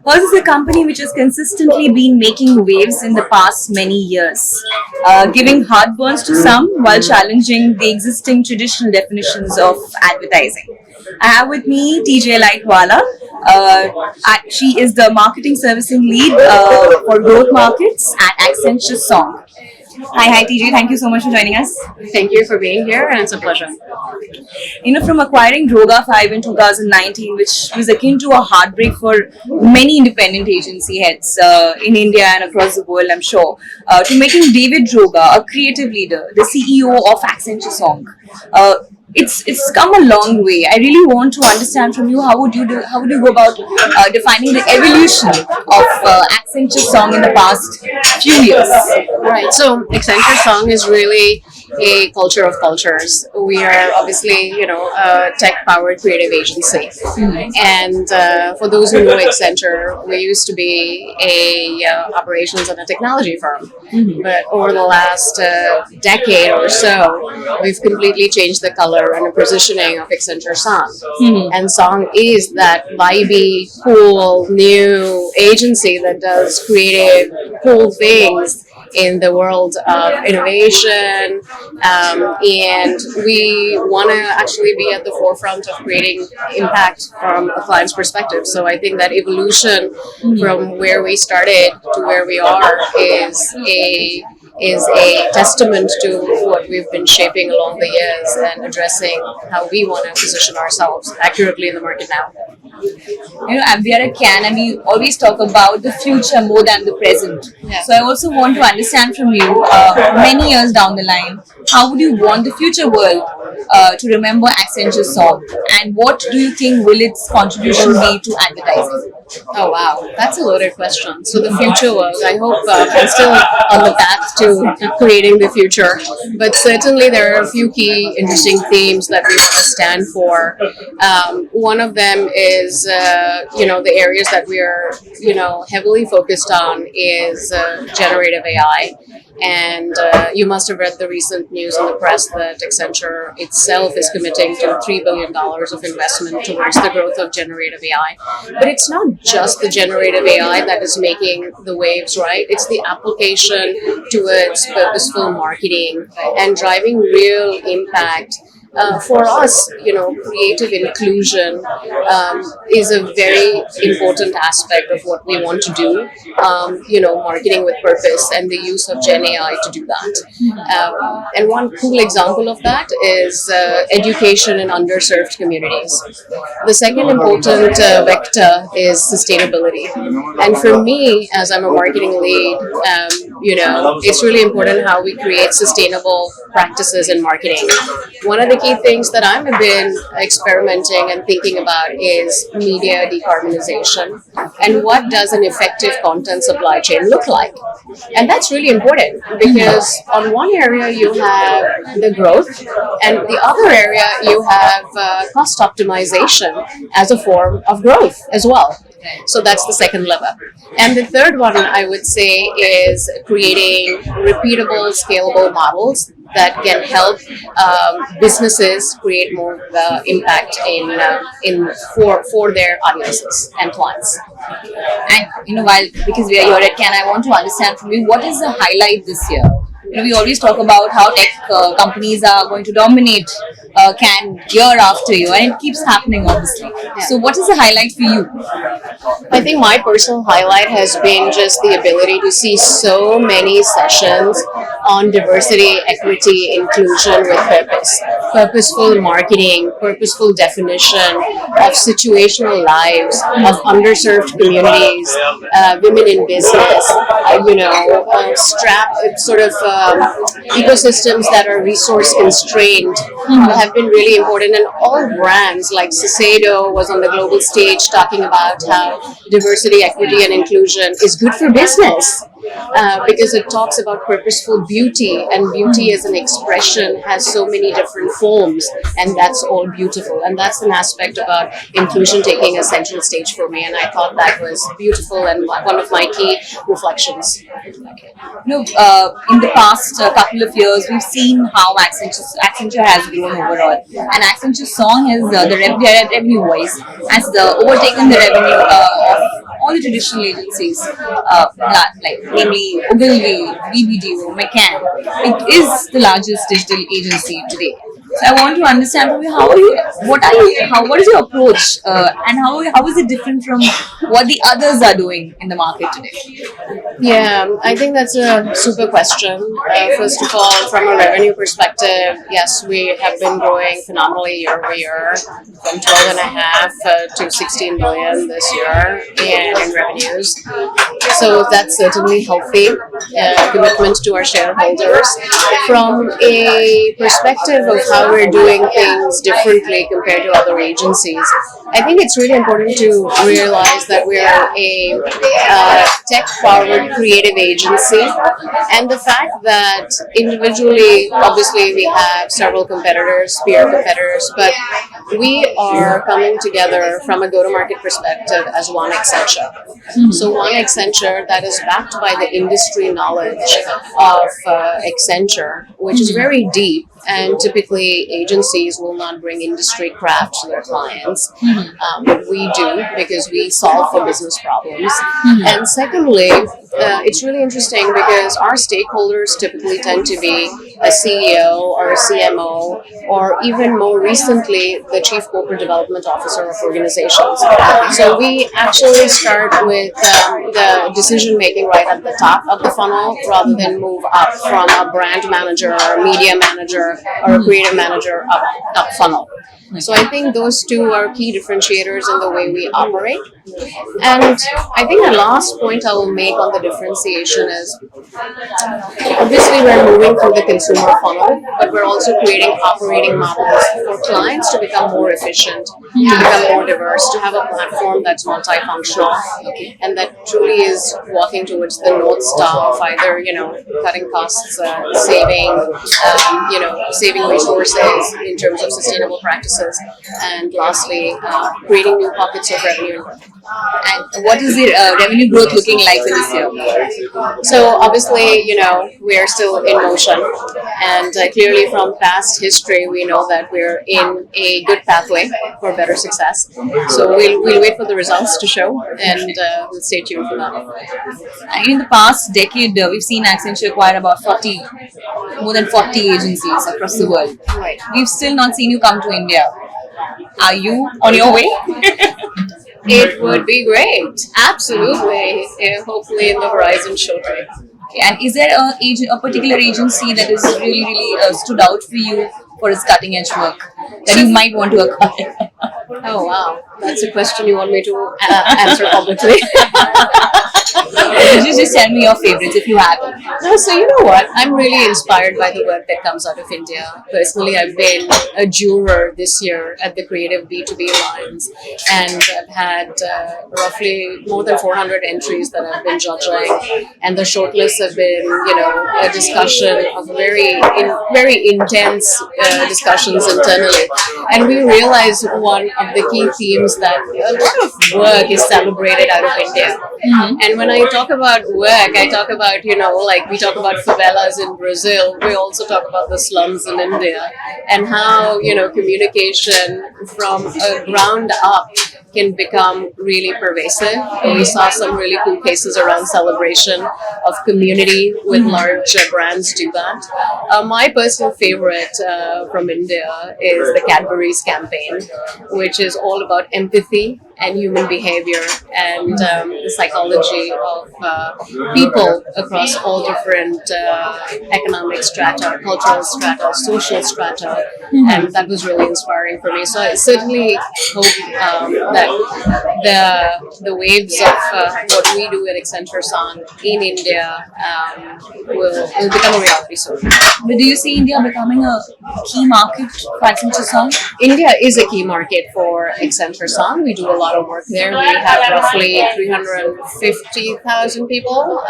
Hers is a company which has consistently been making waves in the past many years, giving heartburns to some while challenging the existing traditional definitions of advertising. I have with me TJ Lightwala. She is the marketing servicing lead for growth markets at Accenture Song. Hi TJ. Thank you so much for joining us. Thank you for being here, and it's a pleasure. From acquiring Droga 5 in 2019, which was akin to a heartbreak for many independent agency heads in India and across the world, I'm sure, to making David Droga a creative leader, the CEO of Accenture Song. It's come a long way. I really want to understand from you how would you go about defining the evolution of Accenture Song in the past few years? Right. So Accenture Song is really a culture of cultures. We are obviously, a tech-powered creative agency. And for those who know Accenture, we used to be a operations and a technology firm. But over the last decade or so, we've completely changed the color and the positioning of Accenture Song. And Song is that vibey, cool, new agency that does creative, cool things in the world of innovation, and we want to actually be at the forefront of creating impact from a client's perspective. So I think that evolution from where we started to where we are is a testament to what we've been shaping along the years and addressing how we want to position ourselves accurately in the market now. We are a can and we always talk about the future more than the present. Yeah. So I also want to understand from you, many years down the line, how would you want the future world to remember Accenture Song, and what do you think will its contribution be to advertising? Oh wow, that's a loaded question. So the future world, I hope I'm still on the path to creating the future, but certainly there are a few key interesting themes that we want to stand for. One of them is, the areas that we are, heavily focused on is generative AI. And you must have read the recent news in the press that Accenture itself is committing to $3 billion of investment towards the growth of generative AI. But it's not just the generative AI that is making the waves, right? It's the application towards purposeful marketing and driving real impact. For us, creative inclusion is a very important aspect of what we want to do. Marketing with purpose and the use of Gen AI to do that. And one cool example of that is education in underserved communities. The second important vector is sustainability. And for me, as I'm a marketing lead, it's really important how we create sustainable practices in marketing. One of the key things that I've been experimenting and thinking about is media decarbonization and what does an effective content supply chain look like. And that's really important because on one area you have the growth and the other area you have cost optimization as a form of growth as well. So that's the second lever. And the third one I would say is creating repeatable, scalable models that can help businesses create more impact for their audiences and clients. And because we are here at Can, I want to understand from you, what is the highlight this year? We always talk about how tech companies are going to dominate Can year after year, and it keeps happening, obviously. Yeah. So what is the highlight for you? I think my personal highlight has been just the ability to see so many sessions on diversity, equity, inclusion with purpose. Purposeful marketing, purposeful definition of situational lives, of underserved communities, women in business, ecosystems that are resource constrained have been really important. And all brands like Shiseido was on the global stage talking about how diversity, equity, and inclusion is good for business. Because it talks about purposeful beauty, and beauty as an expression has so many different forms, and that's all beautiful. And that's an aspect about inclusion taking a central stage for me, and I thought that was beautiful and one of my key reflections. In the past couple of years, we've seen how Accenture has grown overall, and Accenture Song has their revenue wise has overtaken the revenue of all the traditional agencies, like namely Ogilvy, BBDO, McCann. It is the largest digital agency today. So I want to understand from you what is your approach, and how is it different from what the others are doing in the market today? Yeah, I think that's a super question. First of all, from a revenue perspective, yes, we have been growing phenomenally year over year, from 12 and a half to 16 billion this year in revenues. So that's certainly healthy commitment to our shareholders. From a perspective of how we're doing things differently compared to other agencies, I think it's really important to realize that we're a tech-powered creative agency, and the fact that individually, obviously, we have several competitors, peer competitors, but we are coming together from a go-to-market perspective as one Accenture. So one Accenture that is backed by the industry knowledge of Accenture, which is very deep, and typically agencies will not bring industry craft to their clients. We do, because we solve for business problems. And secondly, it's really interesting because our stakeholders typically tend to be a CEO or a CMO, or even more recently, the Chief Corporate Development Officer of organizations. So we actually start with the decision making right at the top of the funnel, rather than move up from a brand manager or a media manager or a creative manager up funnel. So I think those two are key differentiators in the way we operate. And I think the last point I will make on the differentiation is, obviously we're moving through the consumer funnel, but we're also creating operating models for clients to become more efficient, to become more diverse, to have a platform that's multifunctional, and that truly is walking towards the North Star of either, cutting costs, saving resources in terms of sustainable practices, and lastly, creating new pockets of revenue. And what is the revenue growth looking like for this year? So obviously, we are still in motion, and clearly from past history, we know that we're in a good pathway for better success. So we'll wait for the results to show, and we'll stay tuned for that. In the past decade, we've seen Accenture acquire about more than 40 agencies across the world. Right. We've still not seen you come to India. Are you on your way? It would be great. Absolutely. Hopefully in the horizon shortly. Okay, and is there a particular agency that is really stood out for you for its cutting edge work that you might want to acquire? Oh wow, that's a question you want me to answer publicly. Just tell me your favorites if you have them. No, so you know what? I'm really inspired by the work that comes out of India. Personally, I've been a juror this year at the Creative B2B Alliance, and I've had roughly more than 400 entries that I've been judging, and the shortlists have been, a discussion of very intense discussions internally, and we realize one of the key themes that a lot of work is celebrated out of India. And when I talk about work, I talk about, like we talk about favelas in Brazil, we also talk about the slums in India, and how, communication from a ground up can become really pervasive. We saw some really cool cases around celebration of community with large brands do that. My personal favorite from India is the Cadbury's campaign, which is all about empathy and human behavior, and the psychology of people across all different economic strata, cultural strata, social strata, and that was really inspiring for me. So I certainly hope that the waves of what we do at Accenture Song in India will become a reality soon. But do you see India becoming a key market for Accenture Song? India is a key market for Accenture Song. We do a lot of work there. We have roughly 350,000 people,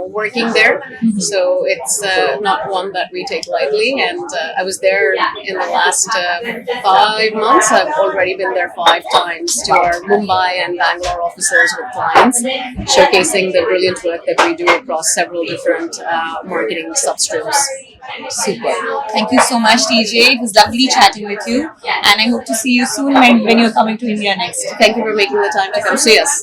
working there. So it's not one that we take lightly. And I was there in the last 5 months. I've already been there 5 times to our Mumbai and Bangalore offices with clients, showcasing the brilliant work that we do across several different marketing substreams. Super. Thank you so much, TJ. It was lovely chatting with you, and I hope to see you soon when you're coming to India next. Thank you for making the time to come see us.